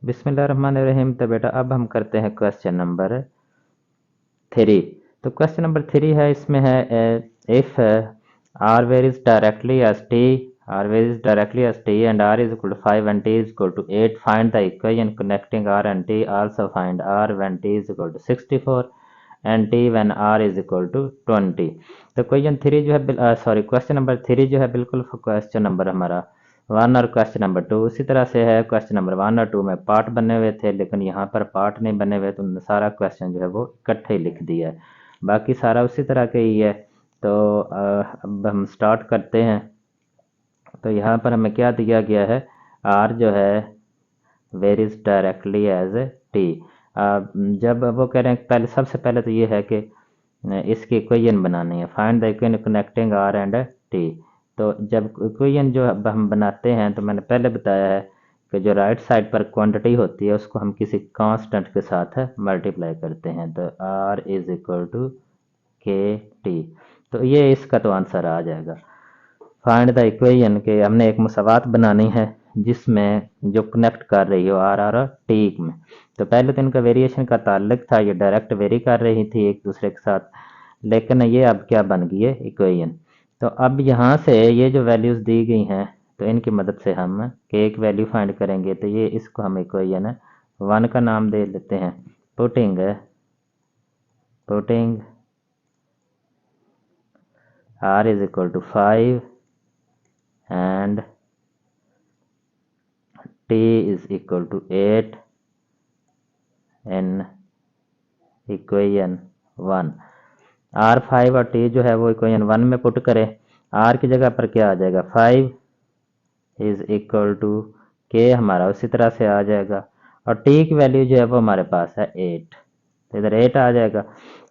बिस्मिल्लाहिर्रहमानिर्रहीम। तो बेटा अब हम करते हैं क्वेश्चन नंबर 3। तो क्वेश्चन नंबर 3 है, इसमें है if r varies directly as t, r varies directly as t and r is equal to 5 and t is equal to 8, find the equation connecting r and t, also find r when t is equal to 64 and t when r is equal to 20। तो question 3 जो है sorry question number 3 जो है बिल्कुल question number हमारा 1 और question number 2 उसी तरह से है। क्वेश्चन नंबर 1 और 2 में पार्ट बने हुए थे, लेकिन यहाँ पर पार्ट नहीं बने हुए, तो सारा क्वेश्चन जो है वो इकट्ठे ही लिख दिया है, बाकी सारा उसी तरह के ही है। तो अब हम स्टार्ट करते हैं। तो यहाँ पर हमें क्या दिया गया है, आर जो है वेरीज डायरेक्टली एज टी। जब वो कह रहे हैं पहले, सबसे पहले तो ये है कि इसकी इक्वेशन बनानी है, find the equation connecting r and t. तो जब इक्वेशन जो अब हम बनाते हैं, तो मैंने पहले बताया है कि जो राइट साइड पर क्वांटिटी होती है उसको हम किसी कांस्टेंट के साथ मल्टीप्लाई करते हैं। तो are is equal to k T, तो ये इसका तो आंसर आ जाएगा। फाइंड द इक्वेशन के हमने एक मसावात बनानी है जिसमें जो कनेक्ट कर रही हो आर और टी में। तो पहले तो इनका वेरिएशन का ताल्लुक था, ये डायरेक्ट वेरी कर रही थी एक दूसरे के साथ, लेकिन ये अब क्या बन गई है, इक्वेशन। तो अब यहाँ से ये जो वैल्यूज़ दी गई हैं, तो इनकी मदद से हम के एक वैल्यू फाइंड करेंगे। तो ये इसको हम इक्वेशन 1 का नाम दे लेते हैं। Putting putting r is equal to 5 and t is equal to 8 in equation 1। Are 5 और t जो है वो इक्वेशन 1 में पुट करें। आर की जगह पर क्या आ जाएगा, 5 इज इक्वल टू के हमारा उसी तरह से आ जाएगा, और t की वैल्यू जो है वो हमारे पास है 8, तो इधर 8 आ जाएगा।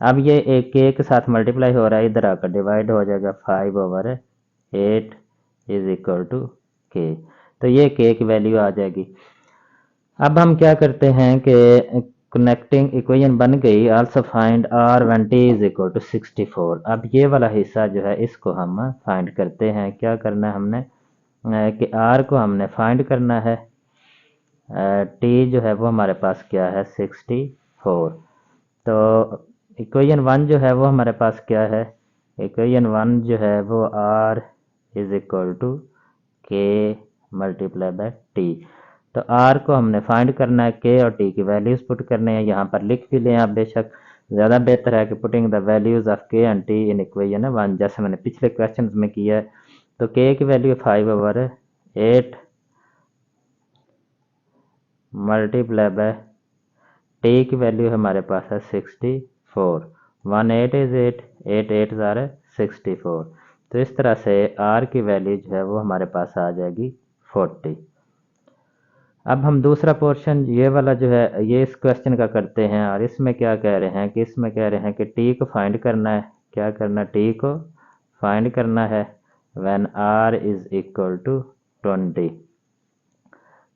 अब ये एक के के साथ मल्टीप्लाई हो रहा है, इधर आकर डिवाइड हो जाएगा, 5/8 इज इक्वल टू के। तो ये के की वैल्यू आ जाएगी। अब हम क्या करते हैं कि कनेक्टिंग इक्वेशन बन गई, also find r when t is equal to 64। अब ये वाला हिस्सा जो है इसको हम फाइंड करते हैं। क्या करना है हमने कि आर को हमने फाइंड करना है, टी जो है वो हमारे पास क्या है, 64। तो इक्वेशन 1 जो है वो हमारे पास क्या है, इक्वेशन 1 जो है वो आर इज इक्वल टू के मल्टीप्लाई बाय टी। तो आर को हमने फाइंड करना है, के और टी की वैल्यूज पुट करने हैं। यहाँ पर लिख भी लें आप, बेशक ज़्यादा बेहतर है कि पुटिंग द वैल्यूज ऑफ के एंड टी इन इक्वेशन 1, जैसे मैंने पिछले क्वेश्चन में किया है। तो के की वैल्यू 5/8 मल्टीप्लाई बाय टी की वैल्यू हमारे पास है 64। 1 8 इज 8, 8 8 ज़ार 64। तो इस तरह से आर की वैल्यू जो है वो हमारे पास आ जाएगी 40। अब हम दूसरा पोर्शन ये वाला जो है ये इस क्वेश्चन का करते हैं, और इसमें क्या कह रहे हैं कि इसमें कह रहे हैं कि टी को फाइंड करना है। क्या करना, टी को फाइंड करना है when r is equal to 20।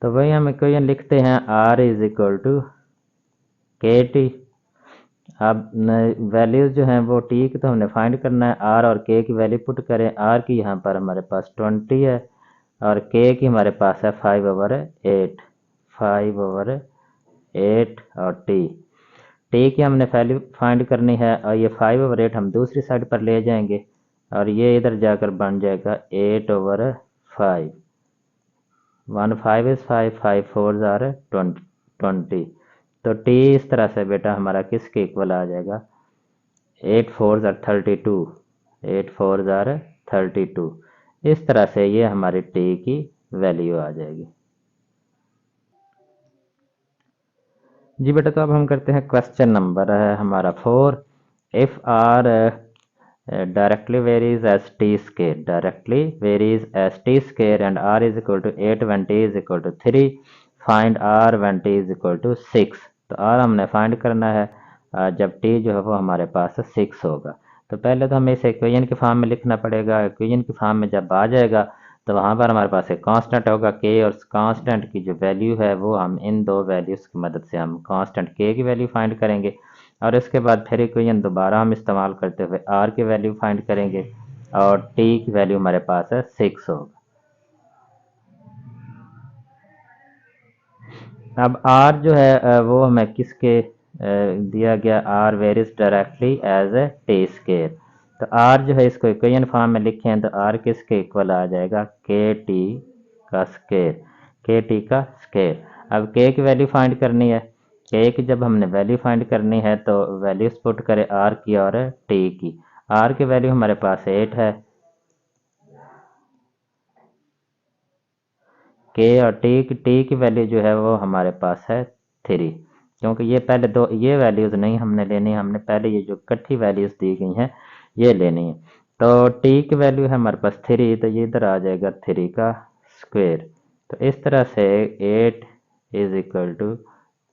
तो वही हम इक्वेशन लिखते हैं, r is equal to k t. अब वैल्यूज जो हैं वो टी की तो हमने फाइंड करना है, आर और के की वैल्यू पुट करें। आर की यहाँ पर हमारे पास 20 है, और के की हमारे पास है 5/8, 5/8, और टी की हमने वैल्यू फाइंड करनी है, और ये 5/8 हम दूसरी साइड पर ले जाएंगे, और ये इधर जाकर बन जाएगा 8/5। 1 5 इज 5, 5 4 ज़ार 20। तो टी इस तरह से बेटा हमारा किसके इक्वल आ जाएगा, 8 4 ज़ार 32, 8 4 ज़ार 32। इस तरह से ये हमारी टी की वैल्यू आ जाएगी। जी बेटा, तो अब हम करते हैं क्वेश्चन नंबर है हमारा 4। If r directly varies as t square, directly varies as t square and r is equal to 8 when t is equal to 3, find r when t is equal to 6। तो are हमने find करना है जब T जो है वो हमारे पास 6 होगा। तो पहले तो हमें इसे इक्वेशन के फॉर्म में लिखना पड़ेगा। इक्वेशन के फॉर्म में जब आ जाएगा तो वहाँ पर हमारे पास एक कांस्टेंट होगा के, और कांस्टेंट की जो वैल्यू है वो हम इन दो वैल्यूज़ की मदद से हम कांस्टेंट के की वैल्यू फाइंड करेंगे, और इसके बाद फिर इक्वेशन दोबारा हम इस्तेमाल करते हुए आर की वैल्यू फाइंड करेंगे, और टी की वैल्यू हमारे पास है 6 होगा। अब आर जो है वो हमें किसके दिया गया, r varies directly as a t square. तो आर जो है इसको इक्वेशन फॉर्म में लिखें तो आर किसके इक्वल आ जाएगा, के टी का स्केयर, के टी का स्केयर। अब के की वैल्यू फाइंड करनी है, के की जब हमने वैल्यू फाइंड करनी है तो वैल्यूज पुट करें आर की और टी की। आर की वैल्यू हमारे पास 8 है, के और टी की वैल्यू जो है वो हमारे पास है 3, क्योंकि ये पहले दो ये वैल्यूज़ नहीं हमने लेनी, हमने पहले ये जो इकट्ठी वैल्यूज़ दी गई हैं ये लेनी है। तो टी की वैल्यू है हमारे पास 3, तो ये इधर आ जाएगा 3 का स्क्वेयर। तो इस तरह से 8 इज इक्वल टू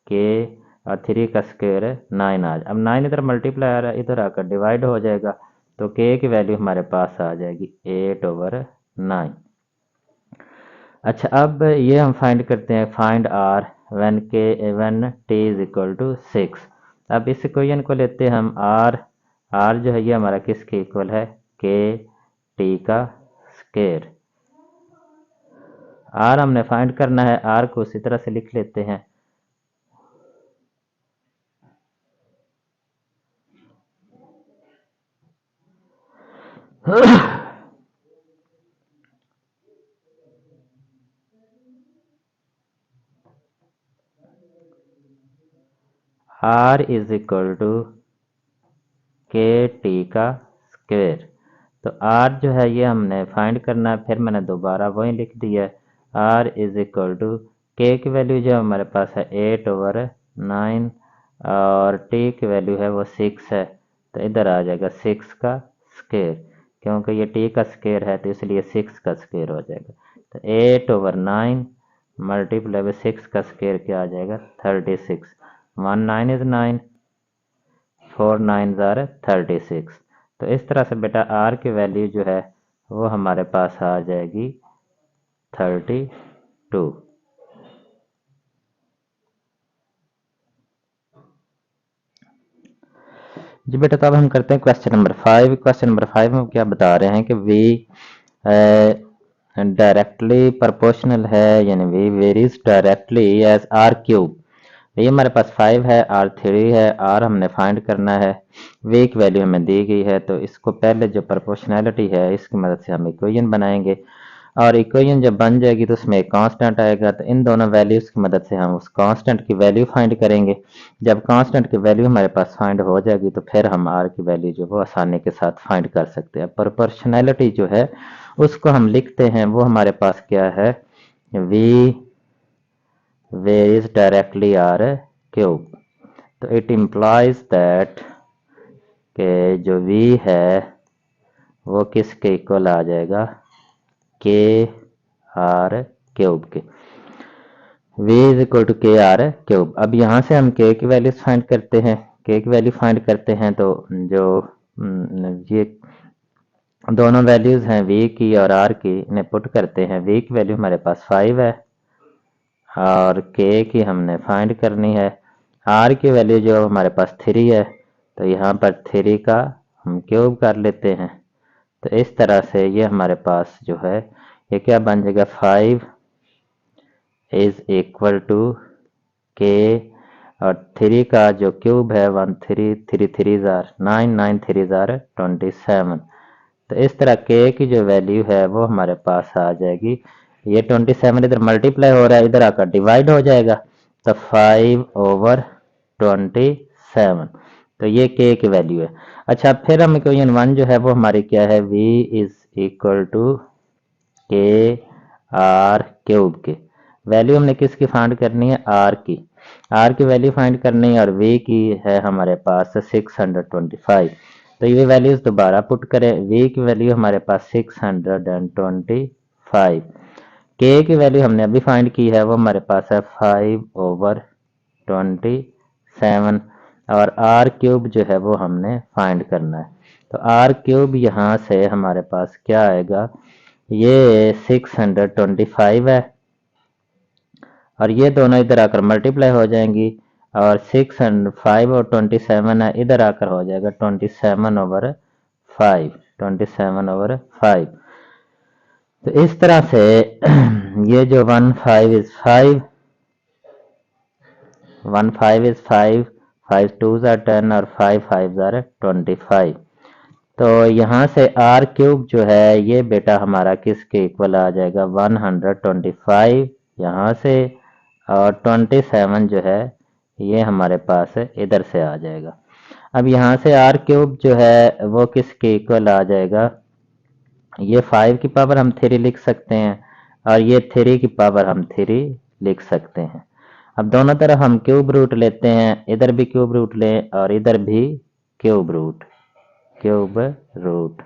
के और 3 का स्क्वेयर 9 आ जाए। अब 9 इधर मल्टीप्लाई आ रहा है, इधर आकर डिवाइड हो जाएगा, तो के की वैल्यू हमारे पास आ जाएगी 8/9। अच्छा, अब ये हम फाइंड करते हैं, find r when t is equal to 6। अब इस इक्वेशन को लेते हैं हम, आर जो है ये हमारा किसके इक्वल है, के टी का स्केयर। आर हमने फाइंड करना है, आर को उसी तरह से लिख लेते हैं, r is equal to k T का स्क्वेयर। तो आर जो है ये हमने फाइंड करना है, फिर मैंने दोबारा वही लिख दिया है, आर इज इक्वल टू के की वैल्यू जो हमारे पास है 8/9 और टी की वैल्यू है वो 6 है, तो इधर आ जाएगा 6 का स्क्वेयर, क्योंकि ये टी का स्क्वेयर है तो इसलिए 6 का स्क्वेयर हो जाएगा। तो 8/9 मल्टीप्लाई बाई 6 का स्क्वेयर क्या आ जाएगा, 36। 1 9 इज 9, 4 9 ज़ार 36। तो इस तरह से बेटा आर की वैल्यू जो है वो हमारे पास आ जाएगी 32। जी बेटा, तो अब हम करते हैं क्वेश्चन नंबर 5। क्वेश्चन नंबर 5 में क्या बता रहे हैं कि वी डायरेक्टली प्रोपोर्शनल है, यानी v varies directly as r cube. ये हमारे पास 5 है, आर 3 है, आर हमने फाइंड करना है, वी की वैल्यू हमें दी गई है, तो इसको पहले जो प्रोपोर्शनैलिटी है इसकी मदद से हम इक्वेशन बनाएंगे, और इक्वेशन जब बन जाएगी तो उसमें एक कांस्टेंट आएगा, तो इन दोनों वैल्यूज़ की मदद से हम उस कांस्टेंट की वैल्यू फाइंड करेंगे। जब कांस्टेंट की वैल्यू हमारे पास फाइंड हो जाएगी तो फिर हम आर की वैल्यू जो वो आसानी के साथ फाइंड कर सकते हैं। प्रोपोर्शनैलिटी जो है उसको हम लिखते हैं, वो हमारे पास क्या है, v varies directly r cube. तो इट इम्प्लाइज दैट के जो v है वो किसके इक्वल आ जाएगा, के आर क्यूब के। v इज इक्वल टू के आर क्यूब। अब यहाँ से हम k की वैल्यूज फाइंड करते हैं, k की वैल्यू फाइंड करते हैं, तो जो ये दोनों वैल्यूज हैं v की और r की, इन्हें पुट करते हैं। v की वैल्यू हमारे पास 5 है और k की हमने फाइंड करनी है, r की वैल्यू जो हमारे पास 3 है, तो यहाँ पर 3 का हम क्यूब कर लेते हैं। तो इस तरह से ये हमारे पास जो है ये क्या बन जाएगा, 5 इज इक्वल टू के और 3 का जो क्यूब है 1 3 3 3 ज़ार 9 9 3 ज़ार 27। तो इस तरह के की जो वैल्यू है वो हमारे पास आ जाएगी, ये 27 इधर मल्टीप्लाई हो रहा है, इधर आकर डिवाइड हो जाएगा, तो 5/27। तो ये के की वैल्यू है। अच्छा, फिर हम इक्वेशन 1 जो है वो हमारी क्या है, v इज इक्वल टू के आर क्यूब के। वैल्यू हमने किसकी फाइंड करनी है, आर की, आर की वैल्यू फाइंड करनी है, और v की है हमारे पास 625। तो ये वैल्यूज दोबारा पुट करें, v की वैल्यू हमारे पास 625, k की वैल्यू हमने अभी फाइंड की है, वो हमारे पास है 5/27, और r क्यूब जो है वो हमने फाइंड करना है। तो r क्यूब यहाँ से हमारे पास क्या आएगा, ये 625 है और ये दोनों इधर आकर मल्टीप्लाई हो जाएंगी, और 605 और 27 है, इधर आकर हो जाएगा 27/5, 27/5। तो इस तरह से ये जो 1 5 इज 5 1 5 is 5, 5 2s are 10 और 5 5s are 25। तो यहाँ से आर क्यूब जो है ये बेटा हमारा किसके इक्वल आ जाएगा 125 यहाँ से, और 27 जो है ये हमारे पास इधर से आ जाएगा। अब यहाँ से आर क्यूब जो है वो किसके इक्वल आ जाएगा, ये 5 की पावर हम 3 लिख सकते हैं और ये 3 की पावर हम 3 लिख सकते हैं। अब दोनों तरफ हम क्यूब रूट लेते हैं, इधर भी क्यूब रूट लें और इधर भी क्यूब रूट, क्यूब रूट।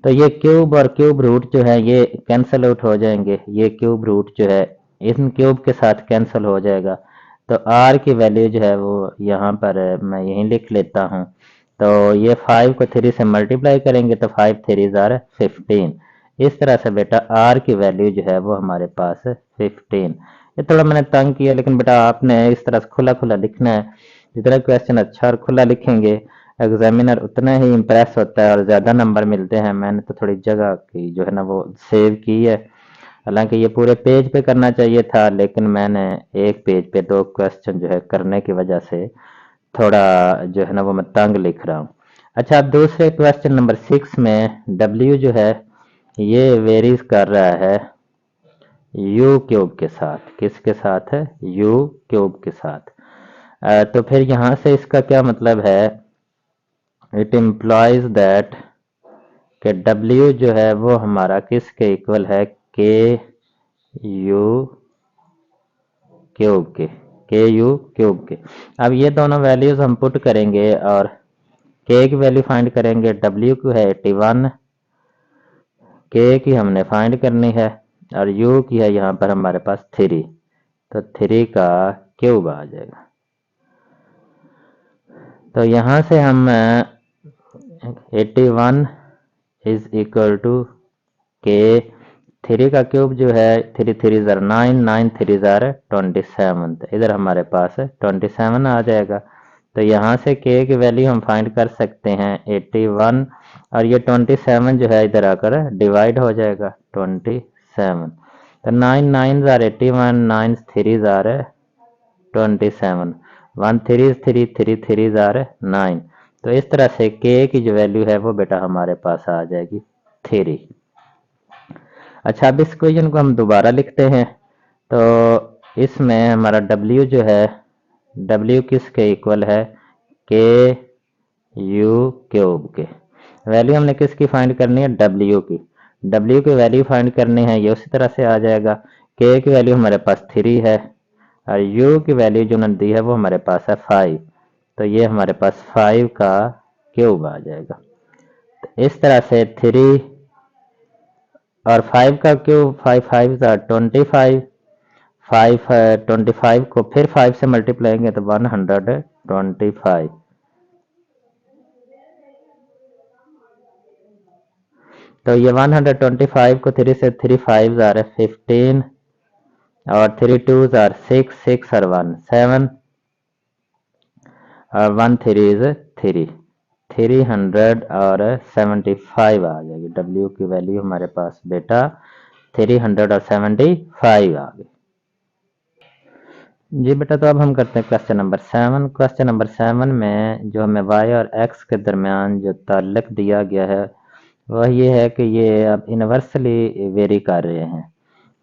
तो ये क्यूब और क्यूब रूट जो है ये कैंसिल आउट हो जाएंगे, ये क्यूब रूट जो है इन क्यूब के साथ कैंसिल हो जाएगा। तो आर की वैल्यू जो है वो यहाँ पर मैं यहीं लिख लेता हूँ। तो ये 5 को 3 से मल्टीप्लाई करेंगे तो 5 3 जार 15। इस तरह से बेटा आर की वैल्यू जो है वो हमारे पास 15। ये थोड़ा मैंने तंग किया, लेकिन बेटा आपने इस तरह से खुला खुला लिखना है। जितना क्वेश्चन अच्छा और खुला लिखेंगे एग्जामिनर उतना ही इम्प्रेस होता है और ज़्यादा नंबर मिलते हैं। मैंने तो थोड़ी जगह की जो है ना वो सेव की है, हालांकि ये पूरे पेज पे करना चाहिए था, लेकिन मैंने एक पेज पे 2 क्वेश्चन जो है करने की वजह से थोड़ा जो है ना वो मैं तंग लिख रहा हूँ। अच्छा, अब दूसरे क्वेश्चन नंबर 6 में W जो है ये वेरीज कर रहा है U क्यूब के साथ। किसके साथ है? U क्यूब के साथ। तो फिर यहाँ से इसका क्या मतलब है, इट इम्प्लॉइज दैट कि W जो है वो हमारा किसके इक्वल है, के यू क्यूब के यू क्यूब के। अब ये दोनों वैल्यूज हम पुट करेंगे और के की वैल्यू फाइंड करेंगे। W की है 81, के की हमने फाइंड करनी है और U की है यहाँ पर हमारे पास 3, तो 3 का क्यूब आ जाएगा। तो यहाँ से हम 81 इज इक्वल टू के 3 का क्यूब जो है 3 3 ज़ार 9, 9 3 ज़ार 27, तो इधर हमारे पास 27 आ जाएगा। तो यहाँ से के की वैल्यू हम फाइंड कर सकते हैं 81 और ये 27 जो है इधर आकर डिवाइड हो जाएगा 27। तो 9 9 ज़ार 81, 9 3 ज़ार 27, 1 3 3 3 3 ज़ार 9। तो इस तरह से के की जो वैल्यू है वो बेटा हमारे पास आ जाएगी 3। अच्छा, अब इस इक्वेशन को हम दोबारा लिखते हैं। तो इसमें हमारा W जो है, W किसके इक्वल है, के यू क्यूब के। वैल्यू हमने किसकी फाइंड करनी है, W की। W की वैल्यू फाइंड करनी है, ये उसी तरह से आ जाएगा। के की वैल्यू हमारे पास 3 है और U की वैल्यू जो उन्होंने दी है वो हमारे पास है 5, तो ये हमारे पास 5 का क्यूब आ जाएगा। तो इस तरह से 3 और 5 का क्यूब, 5 5 25, 5 25 को फिर 5 से मल्टीप्लाई करेंगे तो 125। तो ये 125 को 3 से 3 5 ज़ार 15 और 3 2 ज़ार 6, 6 और 1 7 और 1 3 इज 3, 375 आ जाएगी। W की वैल्यू हमारे पास बेटा 375 आ गई। जी बेटा, तो अब हम करते हैं क्वेश्चन नंबर 7। क्वेश्चन नंबर 7 में जो हमें y और x के दरमियान जो ताल्लुक दिया गया है वह ये है कि ये अब इन्वर्सली वेरी कर रहे हैं,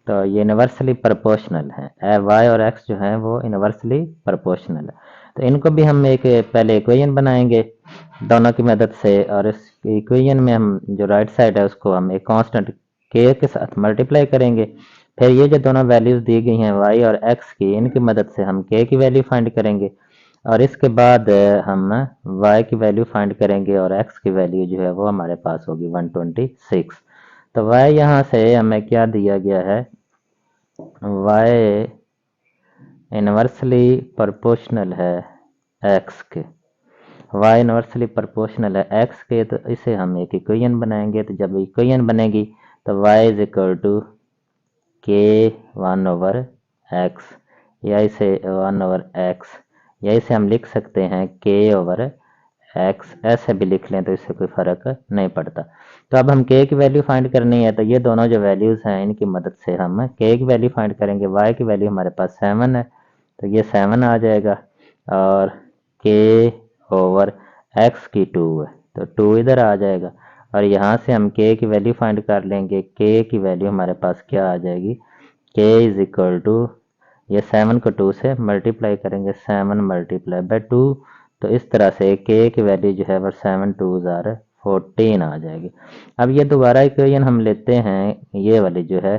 तो ये इन्वर्सली प्रोपोर्शनल है। y और x जो है वो इन्वर्सली प्रोपोर्शनल है। तो इनको भी हम एक पहले इक्वेशन बनाएंगे दोनों की मदद से, और इस इक्वेशन में हम जो राइट साइड है उसको हम एक कांस्टेंट k के साथ मल्टीप्लाई करेंगे। फिर ये जो दोनों वैल्यूज दी गई हैं y और x की, इनकी मदद से हम k की वैल्यू फाइंड करेंगे और इसके बाद हम y की वैल्यू फाइंड करेंगे और x की वैल्यू जो है वो हमारे पास होगी 126। तो y यहाँ से हमें क्या दिया गया है, y इन्वर्सली प्रोपोर्शनल है x के, y इन्वर्सली प्रोपोर्शनल है x के। तो इसे हम एक इक्वेशन बनाएंगे। तो जब इक्वेशन बनेगी तो y इज इक्वल टू के 1/x, या इसे 1/x, या इसे हम लिख सकते हैं k/x, ऐसे भी लिख लें तो इससे कोई फ़र्क नहीं पड़ता। तो अब हम k की वैल्यू फाइंड करनी है, तो ये दोनों जो वैल्यूज़ हैं इनकी मदद से हम k की वैल्यू फाइंड करेंगे। y की वैल्यू हमारे पास 7 है तो ये 7 आ जाएगा, और k ओवर x की 2 है तो 2 इधर आ जाएगा, और यहाँ से हम k की वैल्यू फाइंड कर लेंगे। k की वैल्यू हमारे पास क्या आ जाएगी, k इज इक्वल टू, ये 7 को 2 से मल्टीप्लाई करेंगे, 7 मल्टीप्लाई बाई 2, तो इस तरह से k की वैल्यू जो है वो 7 2 ज़ार 14 आ जाएगी। अब ये दोबारा इक्वेशन हम लेते हैं, ये वाली जो है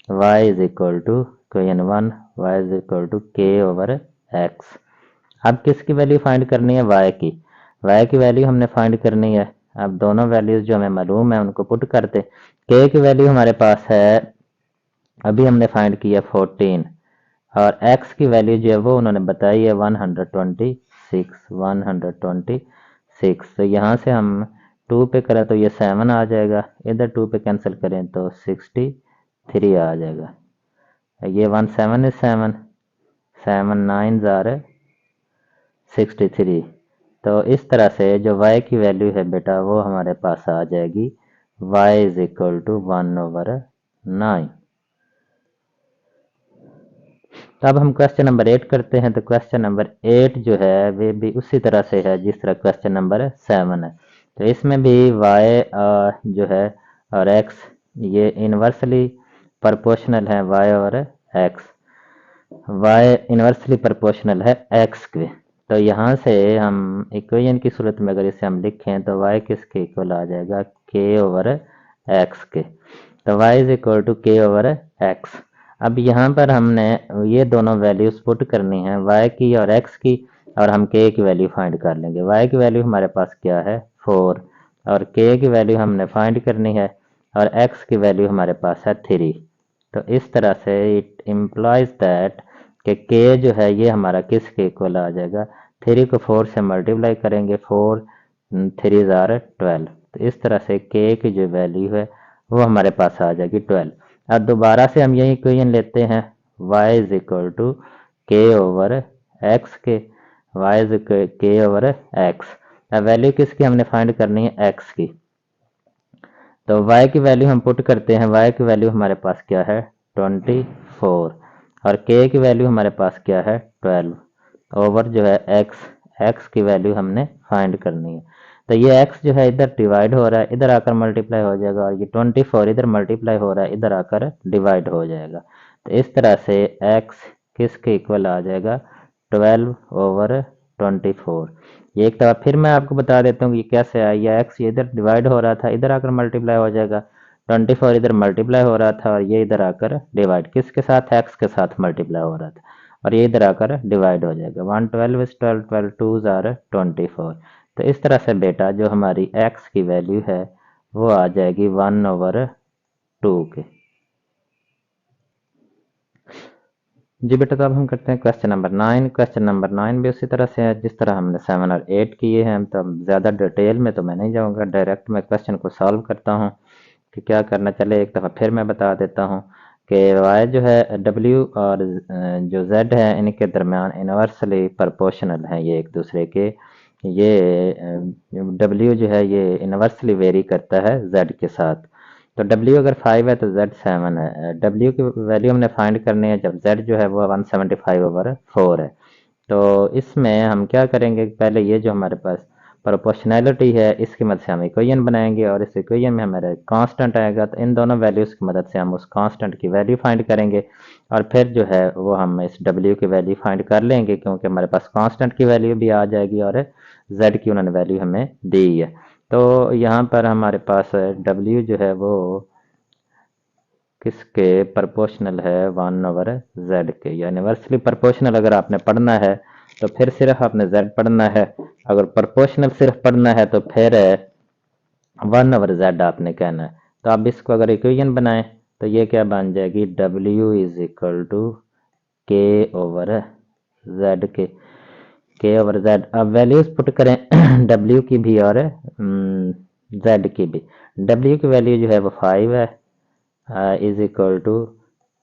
y is equal to equation 1, y is equal to k over x। अब किसकी वैल्यू फाइंड करनी है, y की वैल्यू हमने फाइंड करनी है। अब दोनों वैल्यूज जो हमें मालूम है उनको पुट करते, k की वैल्यू हमारे पास है, अभी हमने फाइंड किया 14, और x की वैल्यू जो है वो उन्होंने बताई है 126। तो यहाँ से हम 2 पे करें तो ये 7 आ जाएगा, इधर 2 पे कैंसिल करें तो 63 आ जाएगा। ये 1 7 इज 7, 7 9 ज़ार 63। तो इस तरह से जो y की वैल्यू है बेटा वो हमारे पास आ जाएगी y इज इक्वल टू 1/9। तो अब हम क्वेश्चन नंबर 8 करते हैं। तो क्वेश्चन नंबर 8 जो है वे भी उसी तरह से है जिस तरह क्वेश्चन नंबर 7 है। तो इसमें भी y जो है और x ये इन्वर्सली प्रोपोर्शनल है, y और x, y इन्वर्सली प्रोपोर्शनल है x के। तो यहाँ से हम इक्वेशन की सूरत में अगर इसे हम लिखें तो y किसके इक्वल आ जाएगा, k ओवर x के। तो y is equal to k over x। अब यहाँ पर हमने ये दोनों वैल्यूज पुट करनी है, y की और x की, और हम k की वैल्यू फाइंड कर लेंगे। y की वैल्यू हमारे पास क्या है 4, और k की वैल्यू हमने फाइंड करनी है, और x की वैल्यू हमारे पास है 3। तो इस तरह से इट इम्प्लाइज दैट कि k जो है ये हमारा किसके इक्वल आ जाएगा, 3 को 4 से मल्टीप्लाई करेंगे, 4 3 ज़ार 12। तो इस तरह से k की जो वैल्यू है वो हमारे पास आ जाएगी 12। अब दोबारा से हम यही इक्वेशन लेते हैं, y is equal to k over x के, y इज के ओवर एक्स। अब वैल्यू किसकी हमने फाइंड करनी है, x की। तो y की वैल्यू हम पुट करते हैं, y की वैल्यू हमारे पास क्या है 24, और k की वैल्यू हमारे पास क्या है 12 ओवर जो है x की वैल्यू हमने फाइंड करनी है। तो ये x जो है इधर डिवाइड हो रहा है, इधर आकर मल्टीप्लाई हो जाएगा, और ये 24 इधर मल्टीप्लाई हो रहा है, इधर आकर डिवाइड हो जाएगा। तो इस तरह से x किसके इक्वल आ जाएगा 12 ओवर 24। ये एक दफ़ा फिर मैं आपको बता देता हूँ कि कैसे आया, ये x ये इधर डिवाइड हो रहा था, इधर आकर मल्टीप्लाई हो जाएगा, 24 इधर मल्टीप्लाई हो रहा था, और ये इधर आकर डिवाइड किसके साथ, x के साथ मल्टीप्लाई हो रहा था, और ये इधर आकर डिवाइड हो जाएगा। 1 12 इज 12, 12 2 ज़ार 24। तो इस तरह से बेटा जो हमारी x की वैल्यू है वो आ जाएगी 1 ओवर 2 के। जी बेटा, तो अब हम करते हैं क्वेश्चन नंबर 9। क्वेश्चन नंबर 9 भी उसी तरह से है जिस तरह हमने 7 और 8 किए हैं। तो ज़्यादा डिटेल में तो मैं नहीं जाऊंगा, डायरेक्ट मैं क्वेश्चन को सॉल्व करता हूं कि क्या करना। चले एक दफ़ा फिर मैं बता देता हूं कि y जो है w और जो z है इनके दरमियान इन्वर्सली प्रोपोर्शनल है ये एक दूसरे के। ये w जो है ये इन्वर्सली वेरी करता है z के साथ। तो w अगर 5 है तो z 7 है। w की वैल्यू हमने फाइंड करनी है जब z जो है वो 175 ओवर 4 है। तो इसमें हम क्या करेंगे, पहले ये जो हमारे पास प्रोपोर्शनैलिटी है इसकी मदद से हम इक्वेशन बनाएंगे, और इस इक्वेशन में हमारा कांस्टेंट आएगा, तो इन दोनों वैल्यूज़ की मदद से हम उस कांस्टेंट की वैल्यू फाइंड करेंगे, और फिर जो है वो हम इस w की वैल्यू फाइंड कर लेंगे, क्योंकि हमारे पास कांस्टेंट की वैल्यू भी आ जाएगी और z की उन्होंने वैल्यू हमें दी है। तो यहाँ पर हमारे पास w जो है वो किसके प्रोपोर्शनल है 1 ओवर z के, या इन्वर्सली प्रोपोर्शनल अगर आपने पढ़ना है तो फिर सिर्फ आपने z पढ़ना है, अगर प्रोपोर्शनल सिर्फ पढ़ना है तो फिर 1 ओवर z आपने कहना है। तो आप इसको अगर इक्वेशन बनाएं तो ये क्या बन जाएगी, w is equal to k over z के, के ओवर z। अब वैल्यूज पुट करें w की भी और z की भी। w की वैल्यू जो है वो 5 है, is equal to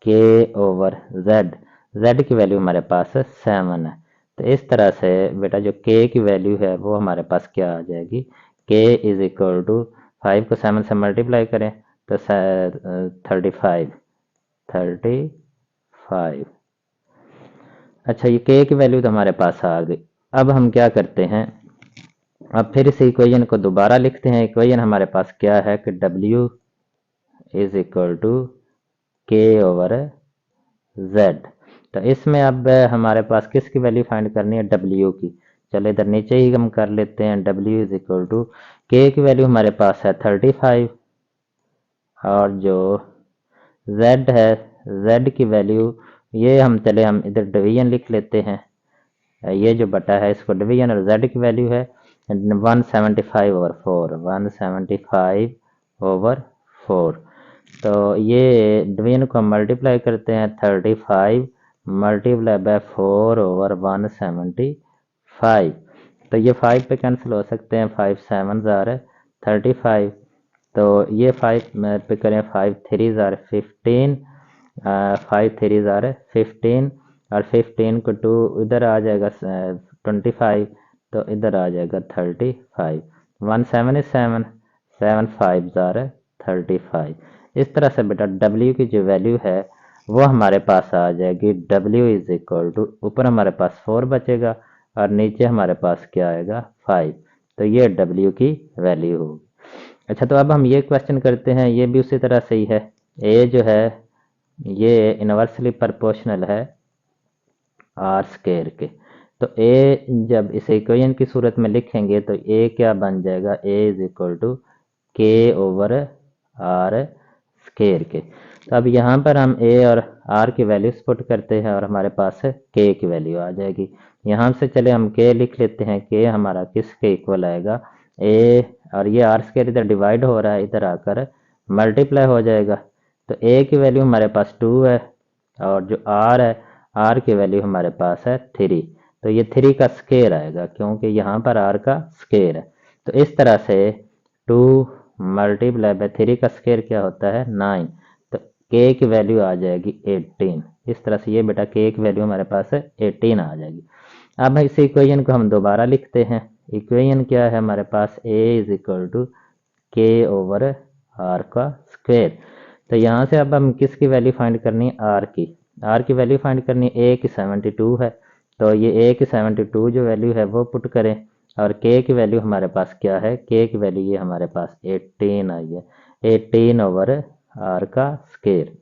k over Z, Z की वैल्यू हमारे पास 7 है। तो इस तरह से बेटा जो k की वैल्यू है वो हमारे पास क्या आ जाएगी, k इज इक्वल टू 5 को 7 से मल्टीप्लाई करें तो 35 35। अच्छा, ये के की वैल्यू तो हमारे पास आ गई। अब हम क्या करते हैं, अब फिर इस इक्वेशन को दोबारा लिखते हैं। इक्वेशन हमारे पास क्या है कि W is equal to k over Z. तो इसमें अब हमारे पास किसकी वैल्यू फाइंड करनी है, W की। चलो इधर नीचे ही हम कर लेते हैं। W इज इक्वल टू के की वैल्यू हमारे पास है 35, और जो Z है, Z की वैल्यू, ये हम इधर डिवीजन लिख लेते हैं। ये जो बटा है इसको डिवीजन, और Z की वैल्यू है 175/4, 175/4। तो ये डिवीजन को हम मल्टीप्लाई करते हैं, 35 मल्टीप्लाई बाय 4/175। तो ये 5 पे कैंसिल हो सकते हैं, 5 7 ज़ार 35। तो ये 5 पे करें, 5 3 ज़ार 15, 5 3 ज़ार 15, और 15 को 2 इधर आ जाएगा 25, तो इधर आ जाएगा 35। 1 7 is 7, 7 5 ज़ार 35। इस तरह से बेटा W की जो वैल्यू है वो हमारे पास आ जाएगी। W इज इक्वल टू, ऊपर हमारे पास 4 बचेगा और नीचे हमारे पास क्या आएगा 5। तो ये W की वैल्यू होगी। अच्छा, तो अब हम ये क्वेश्चन करते हैं, ये भी उसी तरह से ही है। ए जो है ये इनवर्सली प्रोपोर्शनल है आर स्केयर के। तो ए जब इसे इक्वेशन की सूरत में लिखेंगे तो ए क्या बन जाएगा, ए is equal to k over are square के। तो अब यहाँ पर हम ए और आर की वैल्यूज पुट करते हैं और हमारे पास के की वैल्यू आ जाएगी। यहाँ से चले हम के लिख लेते हैं। के हमारा किसके इक्वल आएगा, ए, और ये आर स्केयर इधर डिवाइड हो रहा है, इधर आकर मल्टीप्लाई हो जाएगा। तो ए की वैल्यू हमारे पास 2 है, और जो आर है, आर की वैल्यू हमारे पास है 3। तो ये 3 का स्केयर आएगा क्योंकि यहाँ पर आर का स्केयर है। तो इस तरह से 2 मल्टीप्लाई बाय 3 का स्केयर क्या होता है, 9। तो के की वैल्यू आ जाएगी 18। इस तरह से ये बेटा के की वैल्यू हमारे पास 18 आ जाएगी। अब इस इक्वेशन को हम दोबारा लिखते हैं। इक्वेशन क्या है हमारे पास, ए is equal to k over are का स्क्वेयर। तो यहाँ से अब हम किसकी वैल्यू फाइंड करनी है, आर की। आर की वैल्यू फाइंड करनी है, ए की 72 है। तो ये ए की 72 जो वैल्यू है वो पुट करें, और के की वैल्यू हमारे पास क्या है, के की वैल्यू ये हमारे पास 18 आई है, 18 ओवर आर का स्क्वेयर।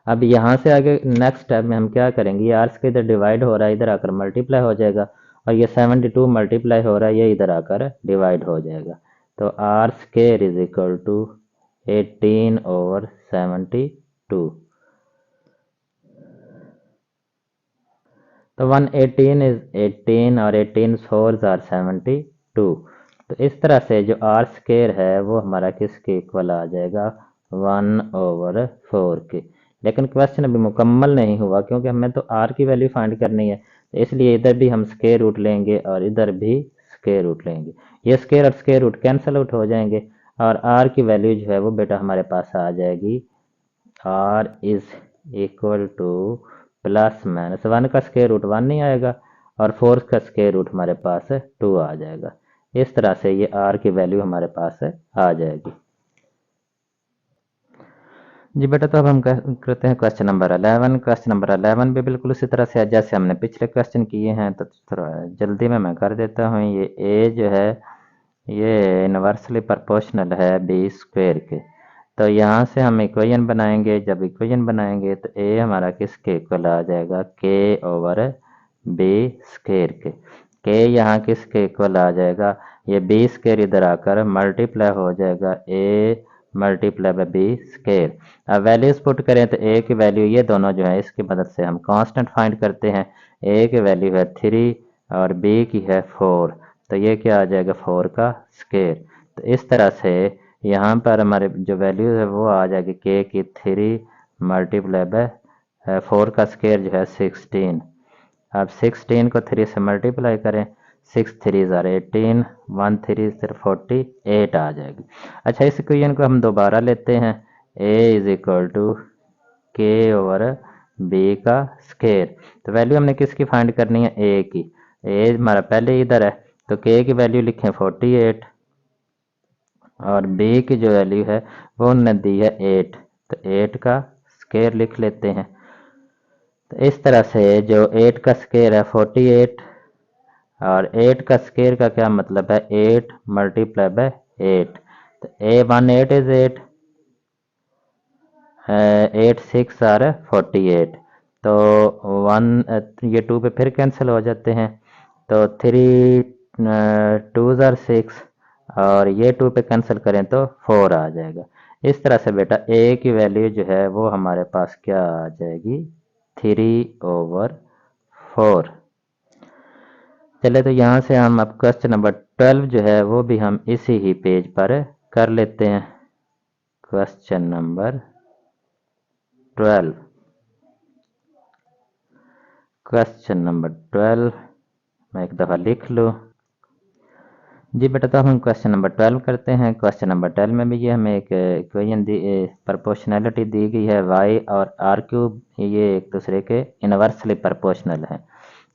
अब यहाँ से आगे नेक्स्ट स्टेप में हम क्या करेंगे, ये आर स्क्वायर इधर डिवाइड हो रहा है, इधर आकर मल्टीप्लाई हो जाएगा, और ये 72 मल्टीप्लाई हो रहा है, ये इधर आकर डिवाइड हो जाएगा। तो r square is equal to 18 over 72। तो 118 इज 18, और 18 4 आर 72। तो इस तरह से जो आर स्क्वायर है वो हमारा किसके इक्वल आ जाएगा, 1/4 के। लेकिन क्वेश्चन अभी मुकम्मल नहीं हुआ क्योंकि हमें तो आर की वैल्यू फाइंड करनी है, तो इसलिए इधर भी हम स्क्वायर रूट लेंगे और इधर भी स्क्वायर रूट लेंगे। ये स्क्वायर और स्क्वायर रूट कैंसिल आउट हो जाएंगे, और आर की वैल्यू जो है वो बेटा हमारे पास आ जाएगी, r is equal to plus minus 1 का स्क्वायर रूट 1 नहीं आएगा, और 4 का स्क्वायर रूट हमारे पास 2 आ जाएगा। इस तरह से ये आर की वैल्यू हमारे पास आ जाएगी। जी बेटा, तो अब हम करते हैं क्वेश्चन नंबर 11। क्वेश्चन नंबर 11 भी बिल्कुल उसी तरह से है जैसे हमने पिछले क्वेश्चन किए हैं, तो थोड़ा जल्दी में मैं कर देता हूँ। ये ए जो है ये इनवर्सली प्रोपोर्शनल है बी स्क्वायर के। तो यहाँ से हम इक्वेशन बनाएंगे। जब इक्वेशन बनाएंगे तो ए हमारा किसके इक्वल आ जाएगा, के ओवर बी स्क्वायर के यहाँ किसके इक्वल आ जाएगा, ये बी स्क्वायर इधर आकर मल्टीप्लाई हो जाएगा A multiply by B square. अब वैल्यूज पुट करें तो ए की वैल्यू ये दोनों जो है इसकी मदद से हम कांस्टेंट फाइंड करते हैं। ए की वैल्यू है 3 और बी की है 4, तो ये क्या आ जाएगा 4 का स्क्वायर। तो इस तरह से यहाँ पर हमारे जो वैल्यू है वो आ जाएगी के की 3 मल्टीप्लाई बाय 4 का स्क्वायर जो है 16। अब 16 को 3 से मल्टीप्लाई करें, 6 3 ज़ार 18, 1 3 सिर्फ 48 आ जाएगी। अच्छा, इस इक्वेशन को हम दोबारा लेते हैं। ए is equal to k over B का स्क्वायर। तो वैल्यू हमने किसकी फाइंड करनी है, ए की। ए हमारा पहले इधर है, तो के की वैल्यू लिखें 48, और बी की जो वैल्यू है वो उन्होंने दी है 8, तो 8 का स्क्वायर लिख लेते हैं। तो इस तरह से जो 8 का स्क्वायर है 48, और 8 का स्क्वायर का क्या मतलब है 8 मल्टीप्लाई बाय 8, तो A18 इज 8, 8 6 आर 48, तो 1 ये 2 पे फिर कैंसिल हो जाते हैं, तो 3 2 आर 6, और ये 2 पे कैंसिल करें तो 4 आ जाएगा। इस तरह से बेटा A की वैल्यू जो है वो हमारे पास क्या आ जाएगी 3/4। चले तो यहाँ से हम अब क्वेश्चन नंबर 12 जो है वो भी हम इसी ही पेज पर कर लेते हैं। क्वेश्चन नंबर 12, क्वेश्चन नंबर 12 मैं एक दफ़ा लिख लूँ जी बेटा। तो हम क्वेश्चन नंबर 12 करते हैं। क्वेश्चन नंबर 12 में भी ये हमें एक इक्वेशन प्रोपोर्शनैलिटी दी गई है, y और r क्यूब ये एक दूसरे के इनवर्सली प्रोपोर्शनल है।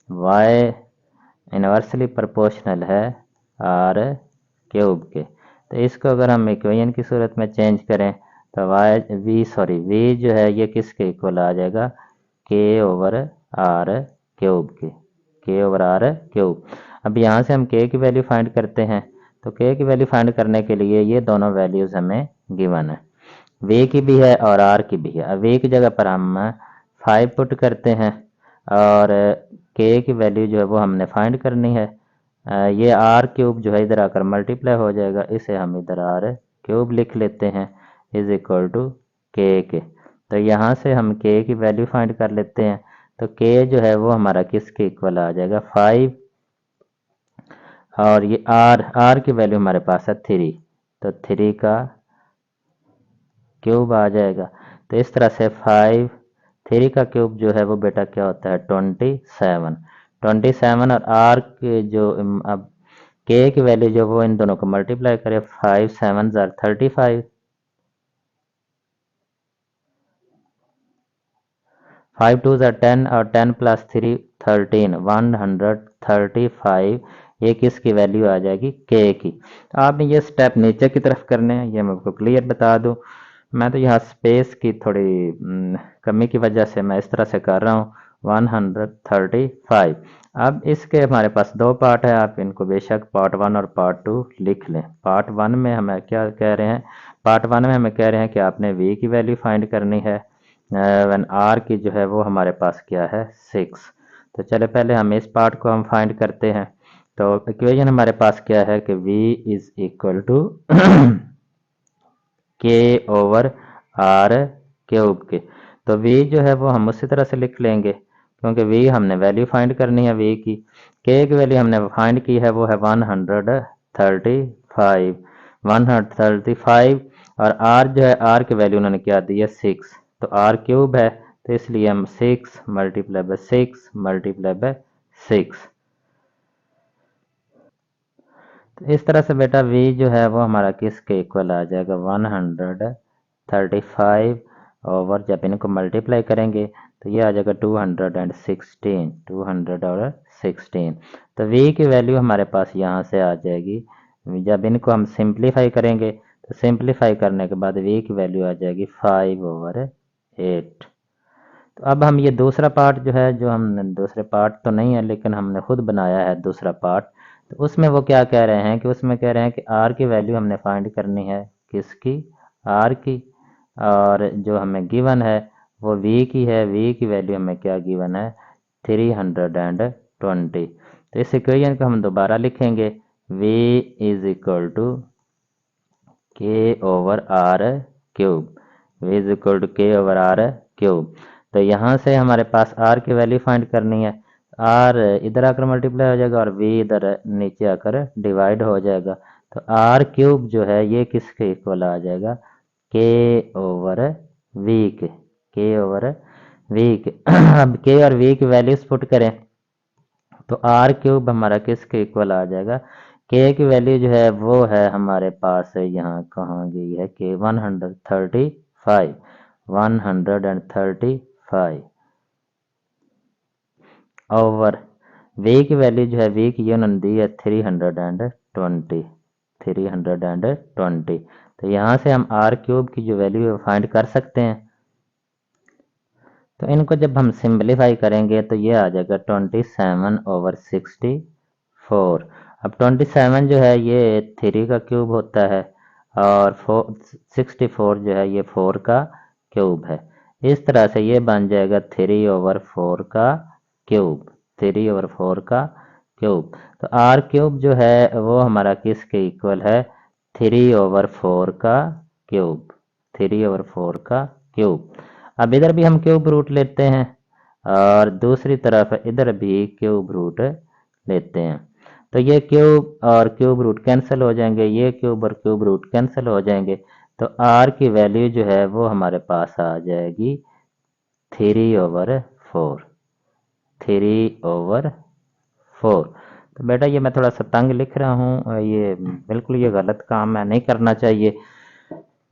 y इनवर्सली प्रोपोर्शनल है r क्यूब के, तो इसको अगर हम इक्वेशन की सूरत में चेंज करें तो v जो है ये किसके इक्वल आ जाएगा k/r क्यूब के, k/r क्यूब। अब यहाँ से हम k की वैल्यू फाइंड करते हैं, तो k की वैल्यू फाइंड करने के लिए ये दोनों वैल्यूज़ हमें गिवन है, v की भी है और r की भी है। अब v की जगह पर हम 5 पुट करते हैं, और k की वैल्यू जो है वो हमने फाइंड करनी है। ये r क्यूब जो है इधर आकर मल्टीप्लाई हो जाएगा, इसे हम इधर r क्यूब लिख लेते हैं इज इक्वल टू k के। तो यहाँ से हम k की वैल्यू फाइंड कर लेते हैं, तो k जो है वो हमारा किसके इक्वल आ जाएगा 5, और ये r की वैल्यू हमारे पास है 3, तो 3 का क्यूब आ जाएगा। तो इस तरह से 3 का क्यूब जो है वो बेटा क्या होता है 27 और r के जो अब k की वैल्यू जो वो इन दोनों को मल्टीप्लाई करें 5 7 आर 35, 5 2 आर 10 और 10 प्लस 3 13 135, ये किसकी वैल्यू आ जाएगी k की। तो आपने ये स्टेप नीचे की तरफ करने हैं, ये मैं आपको क्लियर बता दूं। मैं तो यहाँ स्पेस की थोड़ी कमी की वजह से मैं इस तरह से कर रहा हूँ 135। अब इसके हमारे पास दो पार्ट है, आप इनको बेशक पार्ट 1 और पार्ट 2 लिख लें। पार्ट 1 में हमें क्या कह रहे हैं, पार्ट 1 में हमें कह रहे हैं कि आपने v की वैल्यू फाइंड करनी है, वन r की जो है वो हमारे पास क्या है 6। तो चले पहले हम इस पार्ट को हम फाइंड करते हैं। तो इक्वेशन हमारे पास क्या है कि v is equal to k/r cube के। तो v जो है वो हम उसी तरह से लिख लेंगे, क्योंकि v हमने वैल्यू फाइंड करनी है v की। k की वैल्यू हमने फाइंड की है वो है 135, और r जो है r की वैल्यू उन्होंने क्या दी है 6, तो r क्यूब है, तो इसलिए हम 6 मल्टीप्लाई बाय 6 मल्टीप्लाई बाय 6। तो इस तरह से बेटा v जो है वो हमारा किसके इक्वल आ जाएगा 135, और जब इनको मल्टीप्लाई करेंगे तो ये आ जाएगा 216। तो v की वैल्यू हमारे पास यहाँ से आ जाएगी, जब इनको हम सिंप्लीफाई करेंगे तो सिंप्लीफाई करने के बाद v की वैल्यू आ जाएगी 5/8। तो अब हम ये दूसरा पार्ट जो है, जो हमने दूसरे पार्ट तो नहीं है लेकिन हमने खुद बनाया है दूसरा पार्ट, तो उसमें वो क्या कह रहे हैं कि उसमें कह रहे हैं कि r की वैल्यू हमने फाइंड करनी है किसकी r की, और जो हमें गिवन है वो v की है, v की वैल्यू हमें क्या गिवन है 320। तो इस इक्वेशन को हम दोबारा लिखेंगे v is equal to k/r cube, v is equal to k/r cube. तो यहाँ से हमारे पास r की वैल्यू फाइंड करनी है, r इधर आकर मल्टीप्लाई हो जाएगा और v इधर नीचे आकर डिवाइड हो जाएगा, तो r क्यूब जो है ये किसके इक्वल आ जाएगा k/v के, k/v के। अब k और v की वैल्यूज पुट करें तो r क्यूब हमारा किसके इक्वल आ जाएगा, k की वैल्यू जो है वो है हमारे पास यहाँ कहाँ गई है k 135 ओवर v की वैल्यू जो है v की ये उन्होंने दी है 320। तो यहाँ से हम r क्यूब की जो वैल्यू है फाइंड कर सकते हैं। तो इनको जब हम सिंपलीफाई करेंगे तो ये आ जाएगा 27/64। अब 27 जो है ये 3 का क्यूब होता है और 64 जो है ये 4 का क्यूब है। इस तरह से ये बन जाएगा 3/4 का क्यूब, 3/4 का क्यूब। तो आर क्यूब जो है वो हमारा किसके इक्वल है? 3/4 का क्यूब, 3/4 का क्यूब। अब इधर भी हम क्यूब रूट लेते हैं और दूसरी तरफ इधर भी क्यूब रूट लेते हैं। तो ये क्यूब और क्यूब रूट कैंसिल हो जाएंगे, ये क्यूब और क्यूब रूट कैंसिल हो जाएंगे। तो आर की वैल्यू जो है वो हमारे पास आ जाएगी 3/4, 3/4। तो बेटा ये मैं थोड़ा सा तंग लिख रहा हूँ, ये बिल्कुल ये गलत काम है, नहीं करना चाहिए।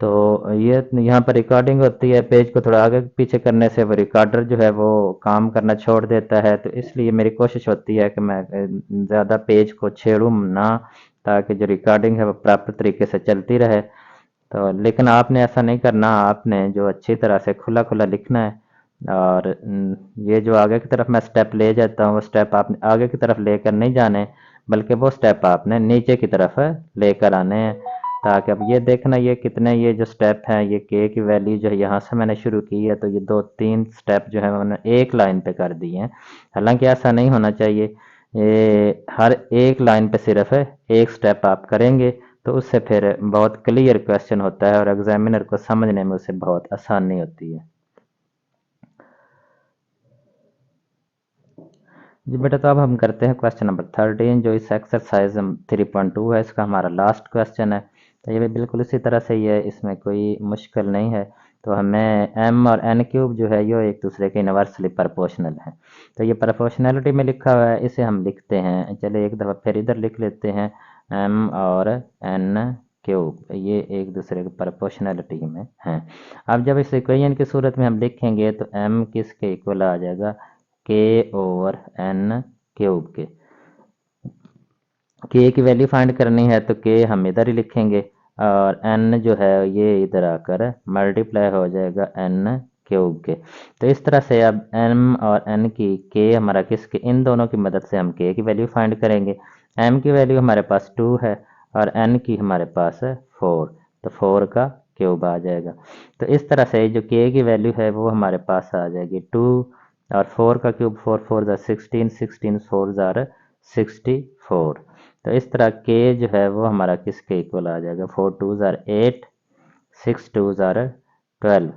तो ये यहाँ पर रिकॉर्डिंग होती है, पेज को थोड़ा आगे पीछे करने से वो रिकॉर्डर जो है वो काम करना छोड़ देता है। तो इसलिए मेरी कोशिश होती है कि मैं ज़्यादा पेज को छेड़ूं ना, ताकि जो रिकॉर्डिंग है वो प्रॉपर तरीके से चलती रहे। तो लेकिन आपने ऐसा नहीं करना, आपने जो अच्छी तरह से खुला खुला लिखना है। और ये जो आगे की तरफ मैं स्टेप ले जाता हूँ वो स्टेप आपने आगे की तरफ लेकर नहीं जाने, बल्कि वो स्टेप आपने नीचे की तरफ लेकर आने हैं। ताकि अब ये देखना, ये कितने, ये जो स्टेप हैं, ये के की वैल्यू जो है यहाँ से मैंने शुरू की है, तो ये 2-3 स्टेप जो है मैंने एक लाइन पे कर दिए हैं। हालांकि ऐसा नहीं होना चाहिए, ये हर एक लाइन पे सिर्फ एक स्टेप आप करेंगे तो उससे फिर बहुत क्लियर क्वेश्चन होता है और एग्जामिनर को समझने में उससे बहुत आसानी होती है। जी बेटा, तो अब हम करते हैं क्वेश्चन नंबर 13, जो इस एक्सरसाइज 3.2 है, इसका हमारा लास्ट क्वेश्चन है। तो ये भी बिल्कुल इसी तरह से ही है, इसमें कोई मुश्किल नहीं है। तो हमें m और n क्यूब जो है ये एक दूसरे के इनवर्सली प्रोपोर्शनल है। तो ये प्रोपोर्शनैलिटी में लिखा हुआ है, इसे हम लिखते हैं, चलिए एक दफ़ा फिर इधर लिख लेते हैं, m और n क्यूब ये एक दूसरे के प्रोपोर्शनैलिटी में हैं। अब जब इस इक्वेशन की सूरत में हम लिखेंगे तो m किसके इक्वल आ जाएगा? k/n क्यूब के की वैल्यू फाइंड करनी है तो के हम इधर ही लिखेंगे और n जो है ये इधर आकर मल्टीप्लाई हो जाएगा n क्यूब के। तो इस तरह से अब m और n की के हमारा किसके, इन दोनों की मदद से हम के की वैल्यू फाइंड करेंगे। m की वैल्यू हमारे पास 2 है और n की हमारे पास है 4, तो 4 का क्यूब आ जाएगा। तो इस तरह से जो के की वैल्यू है वो हमारे पास आ जाएगी 2 और 4 का क्यूब 4 4 ज़ा 16, 16 4 ज़ा 64। तो इस तरह के जो है वो हमारा किसके इक्वल आ जाएगा? 4 2 ज़ार 8, 6 2 ज़ार 12,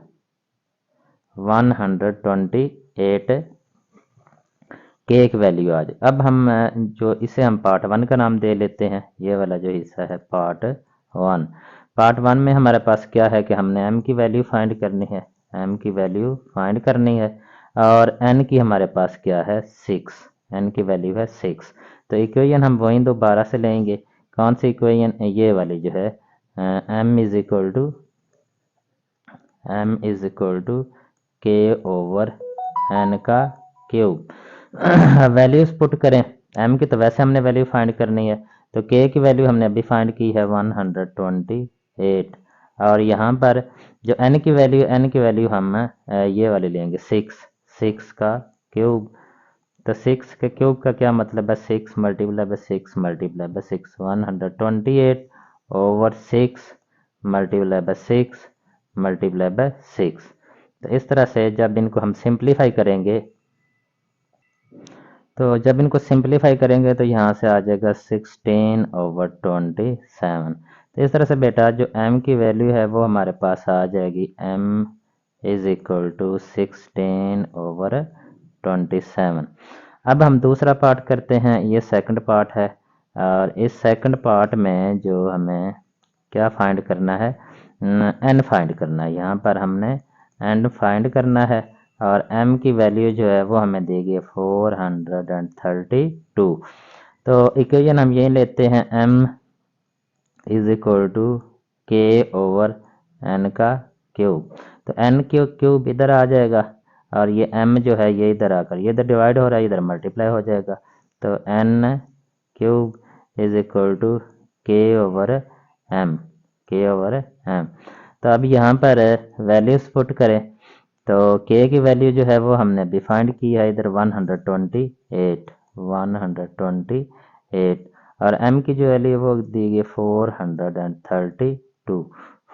128 के एक वैल्यू आ जाए। अब हम जो इसे हम पार्ट 1 का नाम दे लेते हैं, ये वाला जो हिस्सा है पार्ट 1। पार्ट 1 में हमारे पास क्या है कि हमने m की वैल्यू फाइंड करनी है, m की वैल्यू फाइंड करनी है और n की हमारे पास क्या है? 6, n की वैल्यू है 6। तो इक्वेशन हम वही दोबारा से लेंगे, कौन सी इक्वेशन? ये वाली जो है m is equal to k over n का क्यूब। वैल्यूज पुट करें, m की तो वैसे हमने वैल्यू फाइंड करनी है, तो k की वैल्यू हमने अभी फाइंड की है 128 और यहाँ पर जो n की वैल्यू हम ये वाली लेंगे 6 का क्यूब। तो 6 के क्यूब का क्या मतलब है? 6 multiply by 6 multiply by 6, 128 over 6 multiply by 6 multiply by 6। तो इस तरह से जब इनको हम सिंप्लीफाई करेंगे, तो जब इनको सिंप्लीफाई करेंगे तो यहाँ से आ जाएगा 16/27। तो इस तरह से बेटा जो m की वैल्यू है वो हमारे पास आ जाएगी, m इज इक्वल टू 16/27। अब हम दूसरा पार्ट करते हैं, ये सेकंड पार्ट है और इस सेकंड पार्ट में जो हमें क्या फाइंड करना है? n फाइंड करना है। यहाँ पर हमने n फाइंड करना है और m की वैल्यू जो है वो हमें देगी 432। तो इक्वेशन हम यही लेते हैं, m is equal to k over n का क्यूब। तो n क्यूब इधर आ जाएगा और ये m जो है ये इधर आकर ये इधर डिवाइड हो रहा है, इधर मल्टीप्लाई हो जाएगा। तो n cube is equal to k over m, k over m। तो अब यहाँ पर वैल्यूज पुट करें, तो k की वैल्यू जो है वो हमने अभी फाइंड की है इधर 128 और m की जो वैल्यू है वो दी गई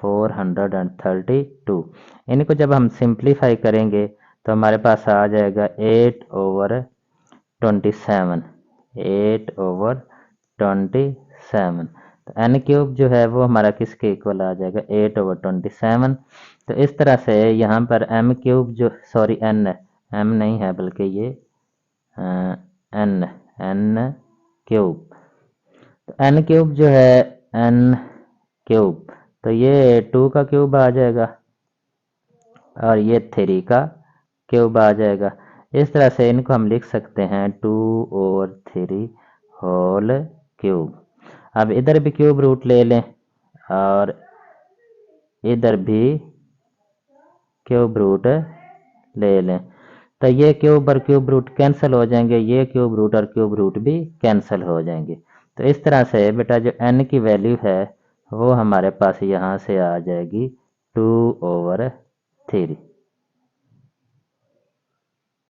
432 इनको जब हम सिंप्लीफाई करेंगे तो हमारे पास आ जाएगा 8/27 8/27 तो n क्यूब जो है वो हमारा किसके इक्वल आ जाएगा 8/27 तो इस तरह से यहाँ पर m क्यूब जो सॉरी n m नहीं है बल्कि ये n क्यूब तो n क्यूब जो है n क्यूब तो ये 2 का क्यूब आ जाएगा और ये 3 का क्यूब आ जाएगा। इस तरह से इनको हम लिख सकते हैं 2/3 होल क्यूब। अब इधर भी क्यूब रूट ले लें और इधर भी क्यूब रूट ले लें तो ये क्यूब और क्यूब रूट कैंसिल हो जाएंगे, ये क्यूब रूट और क्यूब रूट भी कैंसिल हो जाएंगे। तो इस तरह से बेटा जो n की वैल्यू है वो हमारे पास यहाँ से आ जाएगी 2/3।